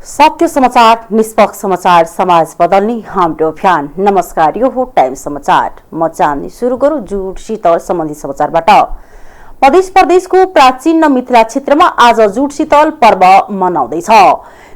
सत्य समाचार, निष्पक्ष समाचार, समाज बदल्ने हाम्रो अभियान। नमस्कार, यो हो टाइम समाचार। म चाहन्छु सुरु गरौँ जुट शीतल सम्बन्धी समाचारबाट। मध्य प्रदेशको प्राचीन मिथिला क्षेत्रमा आज जुट शीतल पर्व मनाउँदैछ।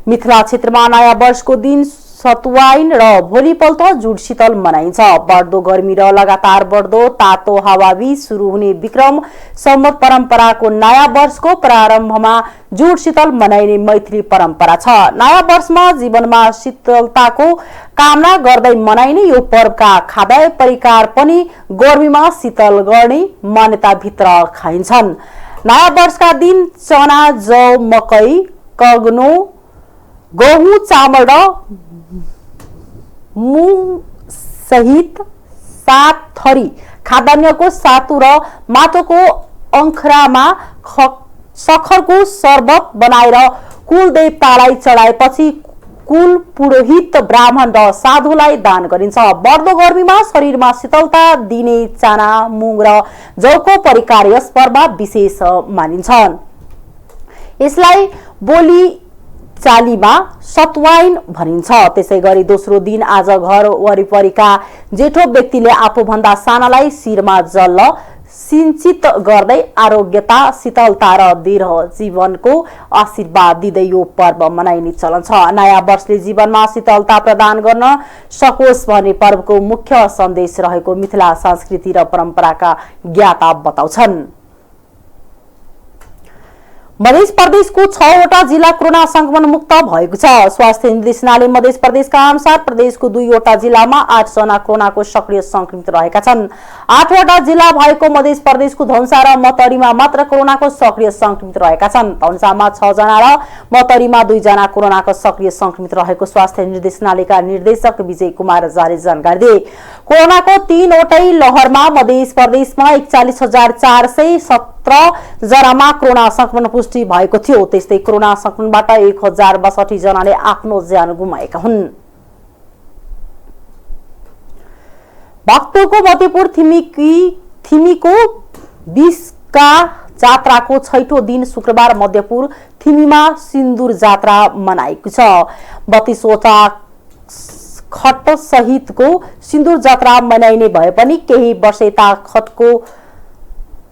मिथिला क्षेत्रमा नयाँ वर्षको दिन सतुवाइन र भोलिपल्ट जुट शीतल मनाइन्छ। बढ्दो गर्मी र लगातार बढ्दो तातो हावाबीच सुरु हुने विक्रम सम्वत परम्पराको नयाँ वर्षको प्रारम्भमा जुट शीतल मनाइने मैथिली परम्परा छ। नयाँ वर्षमा जीवनमा शीतलताको कामना गर्दै मनाइने यो पर्वका खाद्य परिकार पनि गर्मीमा शीतल गर्ने मान्यताभित्र खाइन्छन्। नयाँ वर्षका दिन चना, जौ, मकै, कग्नो, गहुँ, चामल र मुङ सहित 7 थरी खाद्यान्नको सातु र माटोको अंखरामा सखरको शरबत बनाएर कुल देवतालाई चढाएपछि कुल पुरोहित, ब्राह्मण र साधुलाई दान गरिन्छ। बढ्दो गर्मीमा शरीरमा शीतलता दिने चना, मुङ र जौको परिकार यस पर्वमा विशेष मानिन्छन्। यसलाई बोली चालीमा सतुवाइन भनिन्छ। त्यसैगरी दोस्रो दिन आज घर वरिपरिका जेठो व्यक्तिले आफूभन्दा सानालाई शिरमा जल सिंचित गर्दै आरोग्यता, शीतलता र दीर्घ जीवनको आशीर्वाद दिँदै यो पर्व मनाइने चलन छ। नयाँ वर्षले जीवनमा शीतलता प्रदान गर्न सकोस् भन्ने पर्वको मुख्य सन्देश रहेको मिथिला संस्कृति र परम्पराका ज्ञाता बताउँछन्। मध्य प्रदेशको 6वटा जिल्ला कोरोना संक्रमण मुक्त भएको छ। स्वास्थ्य निर्देशनालय मध्य प्रदेशका अनुसार प्रदेशको 2वटा जिल्लामा 8 जना कोरोनाको सक्रिय संक्रमित रहेका छन्। 8वटा जिल्ला भएको मध्य प्रदेशको धनुषा र मतरीमा मात्र कोरोनाको सक्रिय संक्रमित रहेका छन्। धनुषामा 6 जना र मतरीमा 2 जना कोरोनाको सक्रिय संक्रमित रहेको स्वास्थ्य निर्देशनालयका निर्देशक विजय कुमार जाले जानकारी दिए। कोरोनाको 3वटै लहरमा मध्य प्रदेशमा 41,417 जनामा कोरोना संक्रमण पुष्टि भएको थियो। त्यस्तै कोरोना संक्रमणबाट 1062 जनाले आफ्नो ज्यान गुमाएका हुन्। भक्तपुरको मध्यपुर थिमीको 20का जात्राको 6औं दिन शुक्रबार मध्यपुर थिमीमा सिन्दूर जात्रा मनाएको छ। 32वटा खट सहितको सिन्दूर जात्रा मनाइने भए पनि केही वर्ष यता खटको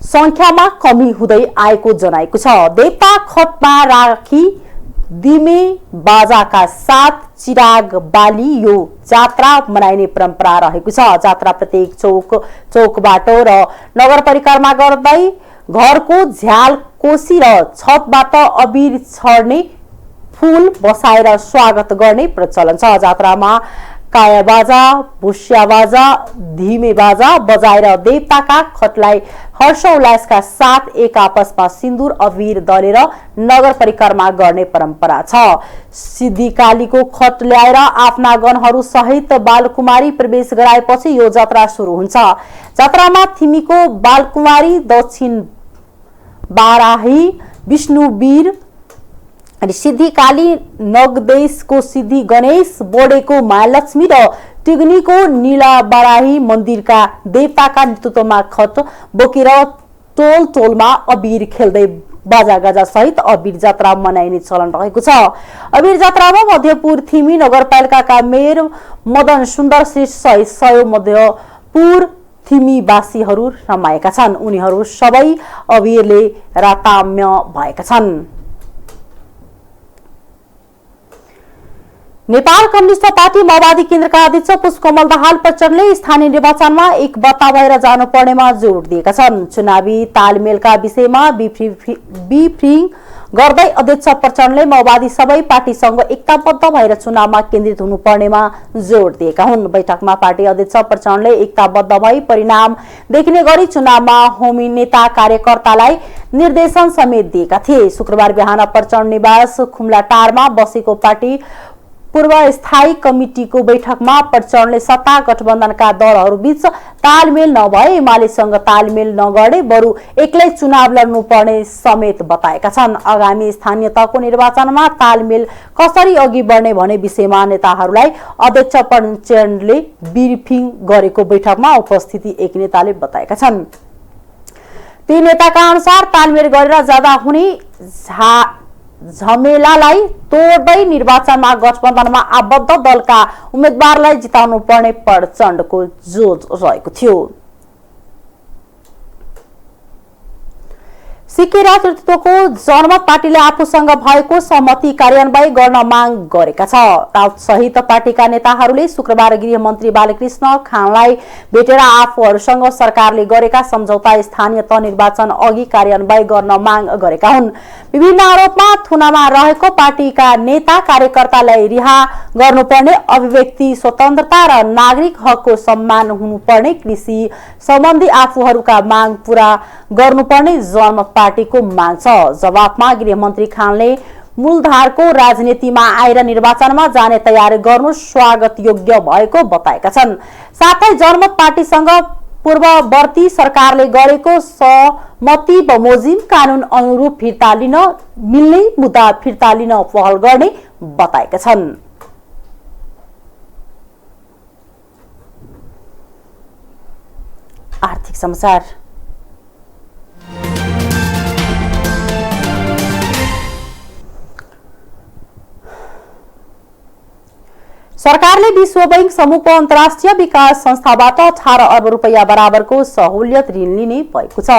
संख्यामा कमी हुँदै आएको जनाएको छ। देवता खटमा राखी दिमे बाजाका साथ चिराग बाली यो जात्रा मनाइने परम्परा रहेको छ। जात्रा प्रत्येक चौकबाट र नगर परिक्रमा गर्दै घरको झ्याल, कोसी र छतबाट अबिर छर्ने, फूल बसाएर स्वागत गर्ने प्रचलन छ। जात्रामा कायाबाजा, भुस्याबाजा, धिमे बाजा बजाएर देवताका खटलाई हर्षोल्लासका साथ एक आपसमा सिन्दूर अबिर दलेर नगर परिक्रमा गर्ने परम्परा छ। सिद्धिकालीको खट ल्याएर आफ्ना गणहरू सहित बालकुमारी प्रवेश गराएपछि यो जात्रा सुरु हुन्छ। जात्रामा थिमीको बालकुमारी, दक्षिण बाराही, विष्णुवीर, सिद्धिकाली, नगदेशको सिद्धि गणेश, बोडेको महालक्ष्मी र टिग्नीको नीला बाराही मन्दिरका देवताका नेतृत्वमा खट बोकेर टोल टोलमा अबिर खेल्दै बाजागाजा सहित अबिर जात्रा मनाइने चलन रहेको छ। अबिर जात्रामा मध्यपुर थिमी नगरपालिकाका मेयर मदन सुन्दर श्रेष्ठ सहित 100 मध्यपुर थिमीवासीहरू रमाएका छन्। उनीहरू सबै अबिरले राताम्य भएका छन्। नेपाल कम्युनिस्ट पार्टी माओवादी केन्द्रका अध्यक्ष पुष्पकमल दाहाल प्रचण्डले स्थानीय निर्वाचनमा एक बत्ता भएर जानुपर्नेमा जोड दिएका छन्। चुनावी तालमेलका विषयमा ब्रिफिङ गर्दै अध्यक्ष प्रचण्डले माओवादी सबै पार्टीसँग एकताबद्ध भएर चुनावमा केन्द्रित हुनुपर्नेमा जोड दिएका हुन्। बैठकमा पार्टी अध्यक्ष प्रचण्डले एकताबद्ध भई परिणाम देखिने गरी चुनावमा होमी नेता कार्यकर्तालाई निर्देशन समेत दिएका थिए। शुक्रबार बिहान प्रचण्ड निवास खुम्लाटारमा बसेको पार्टी पूर्व स्थायी कमिटिको बैठकमा प्रचण्डले सत्ता गठबन्धनका दलहरूबीच तालमेल नभए एमालेसँग तालमेल नगर्ने बरु एक्लै चुनाव लड्नुपर्ने समेत बताएका छन्। आगामी स्थानीय तहको निर्वाचनमा तालमेल कसरी अघि बढ्ने भन्ने विषयमा नेताहरूलाई अध्यक्ष प्रचण्डले ब्रिफिङ गरेको बैठकमा उपस्थिति एक नेताले बताएका छन्। ती नेताका अनुसार तालमेल गरेर जाँदा हुने झमेलालाई तोड्दै निर्वाचनमा गठबन्धनमा आबद्ध दलका उम्मेदवारलाई जिताउनु पर्ने प्रचण्डको जोड रहेको थियो। सिक्किम नेतृत्वको जनमत पार्टीले आफूसँग भएको सहमति कार्यान्वयन गर्न माग गरेका छ। राउत सहित पार्टीका नेताहरूले शुक्रबार गृहमन्त्री बालकृष्ण खानलाई भेटेर आफूहरूसँग सरकारले गरेका सम्झौता स्थानीय तह निर्वाचन अघि कार्यान्वयन गर्न माग गरेका हुन्। विभिन्न आरोपमा थुनामा रहेको पार्टीका नेता कार्यकर्तालाई रिहा गर्नुपर्ने, अभिव्यक्ति स्वतन्त्रता र नागरिक हकको सम्मान हुनुपर्ने, कृषि सम्बन्धी आफूहरूका माग पूरा गर्नुपर्ने जनमत पार्टीको माग छ। जवाफमा गृहमन्त्री खानले मूलधारको राजनीतिमा आएर निर्वाचनमा जाने तयारी गर्नु स्वागत योग्य भएको बताएका छन्। साथै जनमत पार्टीसँग पूर्ववर्ती सरकारले गरेको सहमति बमोजिम कानून अनुरूप फिर्ता लिन मिल्ने मुद्दा फिर्ता लिन पहल गर्ने बताएका छन्। आर्थिक समाचार। सरकारले विश्व बैंक समूहको अन्तर्राष्ट्रिय विकास संस्थाबाट 18 अर्ब रुपैयाँ बराबरको सहुलियत ऋण लिने भएको छ।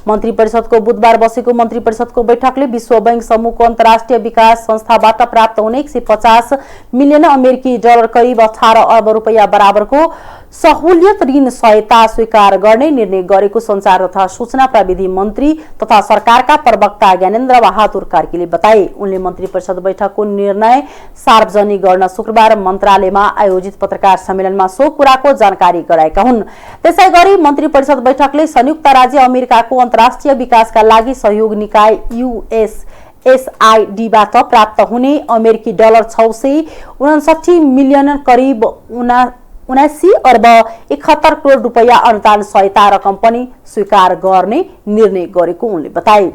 मन्त्री परिषदको बुधबार बसेको मन्त्री परिषदको बैठकले विश्व बैंक समूहको अन्तर्राष्ट्रिय विकास संस्थाबाट प्राप्त हुने 150 मिलियन अमेरिकी डलर करिब 18 अर्ब रुपैयाँ बराबरको सहुलियत ऋण सहायता स्वीकार गर्ने निर्णय गरेको संचार तथा सूचना प्रविधि मन्त्री तथा सरकारका प्रवक्ता ज्ञानेन्द्र बहादुर कार्कीले बताए। उनले मन्त्री परिषद बैठकको निर्णय सार्वजनिक गर्न शुक्रबार मन्त्रालयमा आयोजित पत्रकार सम्मेलनमा सो कुराको जानकारी गराएका हुन्। त्यसैगरी मन्त्री परिषद बैठकले संयुक्त राज्य अमेरिकाको अन्तर्राष्ट्रिय विकासका लागि सहयोग निकाय USAIDबाट प्राप्त हुने अमेरिकी डलर 659 मिलियन करिब 79 अर्ब 71 करोड रुपैयाँ अनुदान सहायता रकम पनि स्वीकार गर्ने निर्णय गरेको उनले बताए।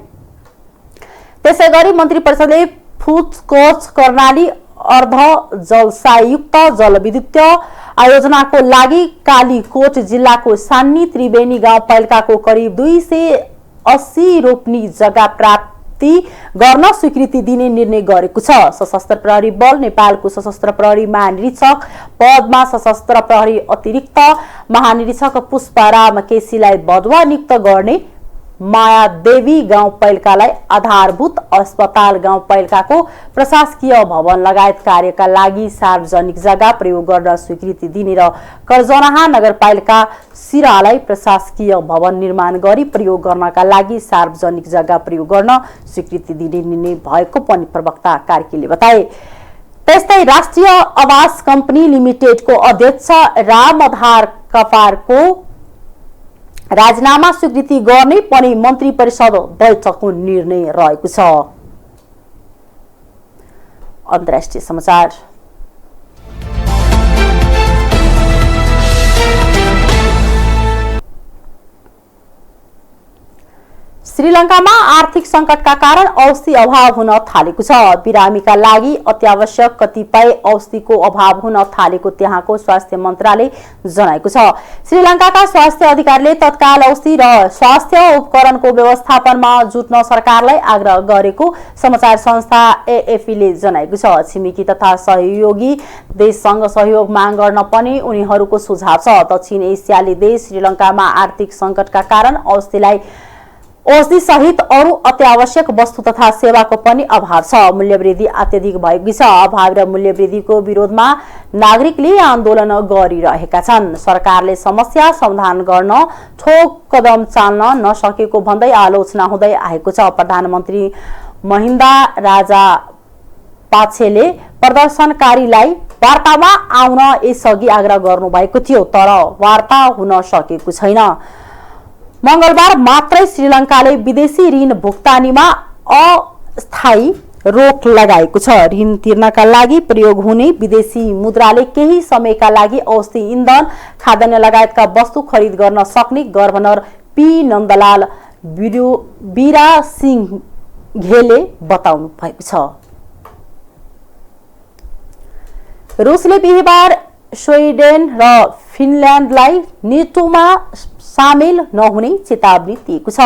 त्यसैगरी मन्त्री परिषदले फुचकोच कर्णाली अर्ध जलसायुक्त जलविद्युत आयोजनाको लागि कालीकोट जिल्लाको सान्नी त्रिवेणी गाउँपालिकाको करिब 280 रोप्नी जग्गा प्राप्ति गर्न स्वीकृति दिने निर्णय गरेको छ। सशस्त्र प्रहरी बल नेपालको सशस्त्र प्रहरी महानिरीक्षक पदमा सशस्त्र प्रहरी अतिरिक्त महानिरीक्षक पुष्पराम केसीलाई बदुवा नियुक्त गर्ने, मायादेवी गाउँपालिकालाई आधारभूत अस्पताल गाउँपालिकाको प्रशासकीय भवन लगायत कार्यका लागि सार्वजनिक जग्गा प्रयोग गर्न स्वीकृति दिने र कर्जनहा नगरपालिका सिरालाई प्रशासकीय भवन निर्माण गरी प्रयोग गर्नका लागि सार्वजनिक जग्गा प्रयोग गर्न स्वीकृति दिने निर्णय भएको पनि प्रवक्ता कार्कीले बताए। त्यस्तै राष्ट्रिय आवास कम्पनी लिमिटेडको अध्यक्ष राम आधार कपारको राजीनामा स्वीकृति गर्ने पनि मन्त्री परिषद बैठकको निर्णय रहेको छ। अन्तर्राष्ट्रिय समाचार। श्रीलङ्कामा आर्थिक संकटका कारण औषधि अभाव हुन थालेको छ। बिरामीका लागि अत्यावश्यक कतिपय औषधिको अभाव हुन थालेको त्यहाँको स्वास्थ्य मन्त्रालय जनाएको छ। श्रीलङ्काका स्वास्थ्य अधिकारीले तत्काल औषधि र स्वास्थ्य उपकरणको व्यवस्थापनमा जुट्न सरकारलाई आग्रह गरेको समाचार संस्था AFP-ले जनाएको छ। छिमेकी तथा सहयोगी देशसँग सहयोग माग गर्न पनि उनीहरूको सुझाव छ। दक्षिण एसियाली देश श्रीलङ्कामा आर्थिक संकटका कारण औषधि सहित अरू अत्यावश्यक वस्तु तथा सेवाको पनि अभाव छ। मूल्यवृद्धि अत्यधिक भएको छ। अभाव र मूल्यवृद्धिको विरोधमा नागरिकले आन्दोलन गरिरहेका छन्। सरकारले समस्या समाधान गर्न ठोस कदम चाल्न नसकेको भन्दै आलोचना हुँदै आएको छ। प्रधानमन्त्री महिन्दा राजापाक्सेले प्रदर्शनकारीलाई वार्तामा आउन यसअघि आग्रह गर्नुभएको थियो, तर वार्ता हुन सकेको छैन। मंगलबार मात्रै श्रीलङ्काले विदेशी ऋण भुक्तानीमा अस्थायी रोक लगाएको छ। ऋण तिर्नका लागि प्रयोग हुने विदेशी मुद्राले केही समयका लागि औषधि, इन्धन, खाद्यान्न लगायतका वस्तु खरिद गर्न सक्ने गभर्नर पी नन्दलाल वीरासिंघेले बताउनु भएको छ। रुसले बिहिबार स्विडेन र फिनल्यान्डलाई नेटोमा सामेल नहुने चेतावनी दिएको छ।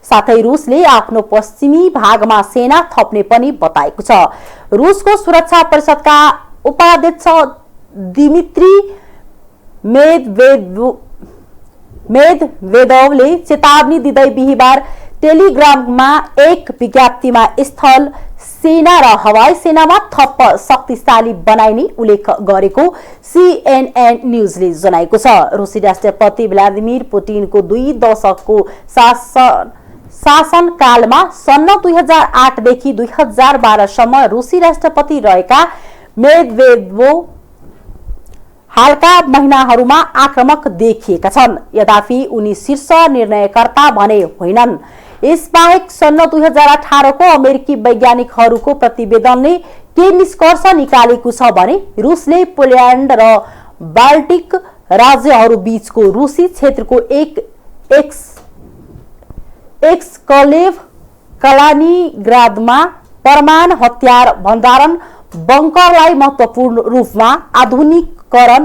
साथै रुसले आफ्नो पश्चिमी भागमा सेना थप्ने पनि बताएको छ। रुसको सुरक्षा परिषदका उपाध्यक्ष दिमित्री मेदवेदेवले चेतावनी दिँदै बिहीबार टेलिग्राममा एक विज्ञप्तिमा स्थल सेना र हवाई सेनामा थप शक्तिशाली बनाइने उल्लेख गरेको CNN न्यूजले जनाएको छ। रुसी राष्ट्रपति भ्लादिमिर पुटिनको 2 दशकको शासनकालमा सन् 2008 देखि 2012 सम्म रुसी राष्ट्रपति रहेका मेदवेदेव हालका महिनाहरूमा आक्रामक देखिएका छन्। यद्यपि उनी शीर्ष निर्णयकर्ता भने होइनन्। यसबाहेक सन् 2018 को अमेरिकी वैज्ञानिकहरूको प्रतिवेदनले के निष्कर्ष निकालेको छ भने रुसले पोल्यान्ड र बाल्टिक राज्यहरू बीचको रुसी क्षेत्रको एक एक्सक्लेव कलानिग्रादमा परमाणु हतियार भण्डारण बङ्करलाई महत्वपूर्ण रूपमा आधुनिकीकरण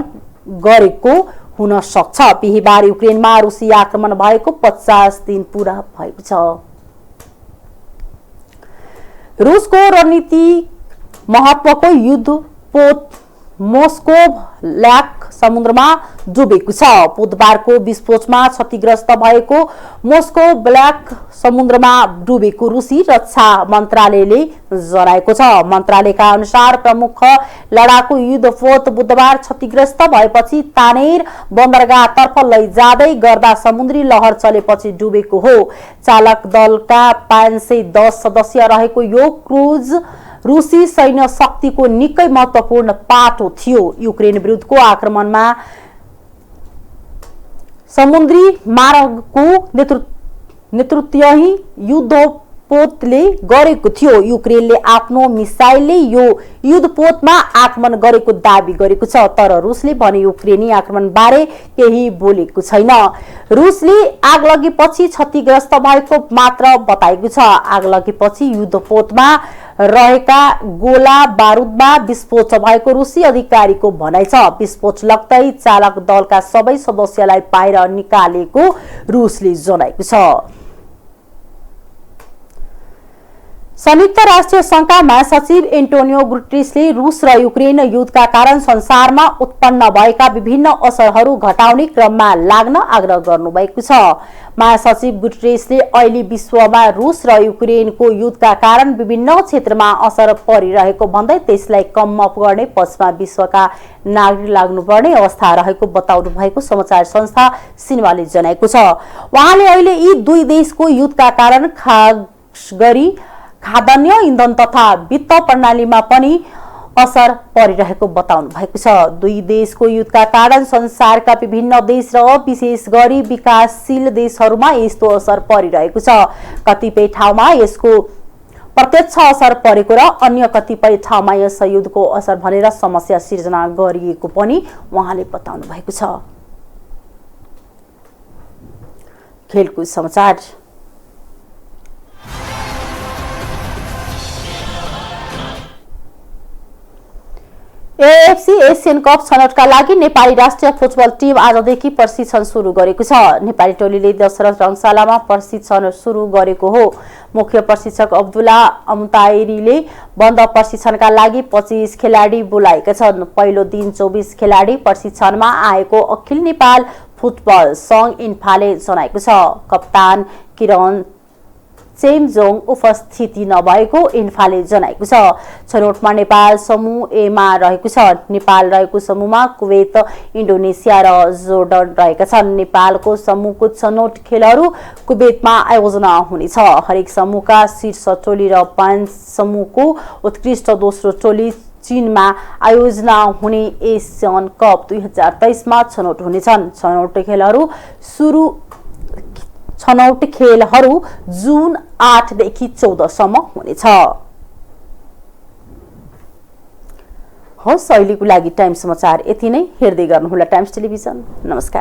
गरेको हुन सक्छ। बिहीबार युक्रेनमा रुसी आक्रमण भएको 50 दिन पूरा भएको छ। रुसको रणनीतिक महत्वको युद्धपोत मोस्को ब्ल्याक समुद्रमा डुबेको छ। बुधबारको विस्फोटमा क्षतिग्रस्त भएको मोस्को ब्ल्याक समुद्रमा डुबेको रुसी रक्षा मन्त्रालयले जनाएको छ। मन्त्रालयका अनुसार प्रमुख लडाकु युद्धपोत बुधबार क्षतिग्रस्त भएपछि तानेर बन्दरगाहतर्फ लैजाँदै गर्दा समुद्री लहर चलेपछि डुबेको हो। चालक दलका 510 सदस्य रहेको यो क्रुज रुसी सैन्य शक्तिको निकै महत्वपूर्ण पाटो थियो। युक्रेन विरुद्धको आक्रमणमा समुद्री मार्गको नेतृत्वही युद्धपोतले गरेको थियो। युक्रेनले आफ्नो मिसाइलले यो युद्धपोतमा आक्रमण गरेको दाबी गरेको छ, तर रुसले भने युक्रेनी आक्रमणबारे केही बोलेको छैन। रुसले आगलगीपछि क्षतिग्रस्त भएको मात्र बताएको छ। आगलगीपछि युद्धपोतमा रहेका गोला बारुदमा विस्फोट भएको रुसी अधिकारीको भनाइ छ। विस्फोट लाग्दै चालक दलका सबै सदस्यलाई बाहिर निकालेको रुसले जनाएको छ। संयुक्त राष्ट्र संघका महासचिव एन्टोनियो गुटेरेसले रुस र युक्रेन युद्धका कारण संसारमा उत्पन्न भएका विभिन्न असरहरू घटाउने क्रममा लाग्न आग्रह गर्नुभएको छ। महासचिव गुटेरेसले अहिले विश्वमा रुस र युक्रेनको युद्धका कारण विभिन्न क्षेत्रमा असर परिरहेको भन्दै त्यसलाई कम गर्ने पक्षमा विश्वका नागरिक लाग्नुपर्ने अवस्था रहेको बताउनु भएको समाचार संस्था सिन्वाले जनाएको छ। उहाँले अहिले यी दुई देशको युद्धका कारण खास गरी खाद्यान्न इन्धन तथा वित्त प्रणालीमा पनि असर परिरहेको बताउनु भएको छ। दुई देशको युद्धका कारण संसारका विभिन्न देश र विशेष गरी विकासशील देशहरूमा यस्तो असर परिरहेको छ। कतिपय ठाउँमा यसको प्रत्यक्ष असर परेको र अन्य कतिपय ठाउँमा यस युद्धको असर भनेर समस्या सिर्जना गरिएको पनि उहाँले बताउनु भएको छ। खेलकुद समाचार। एएफसी एशियन कप छनौटका लागि नेपाली राष्ट्रिय फुटबल टिम आजदेखि प्रशिक्षण सुरु गरेको छ। नेपाली टोलीले दशरथ रङशालामा प्रशिक्षण सुरु गरेको हो। मुख्य प्रशिक्षक अब्दुल्ला अमताइरीले बन्द प्रशिक्षणका लागि 25 खेलाडी बोलाएका छन्। पहिलो दिन 24 खेलाडी प्रशिक्षणमा आएको अखिल नेपाल फुटबल संघ इन्फाले जनाएको छ। कप्तान किरण चेमजोङ उपस्थिति नभएको इन्फाले जनाएको छ। छनौटमा नेपाल समूह ए मा रहेको छ। नेपाल रहेको समूहमा कुवेत, इन्डोनेसिया र जोर्डन रहेका छन्। नेपालको समूहको छनौट खेलहरू कुवेतमा आयोजना हुनेछ। हरेक समूहका शीर्ष टोली र 5 समूहको उत्कृष्ट दोस्रो टोली चीनमा आयोजना हुने एशियन कप 2023 मा छनौट हुनेछन्। छनौट खेलहरू जुन 8 देखि 14 सम्म हुनेछ। हस्, अहिलेको लागि टाइम समाचार यति नै। हेर्दै गर्नुहोला टाइम्स टेलिभिजन। नमस्कार।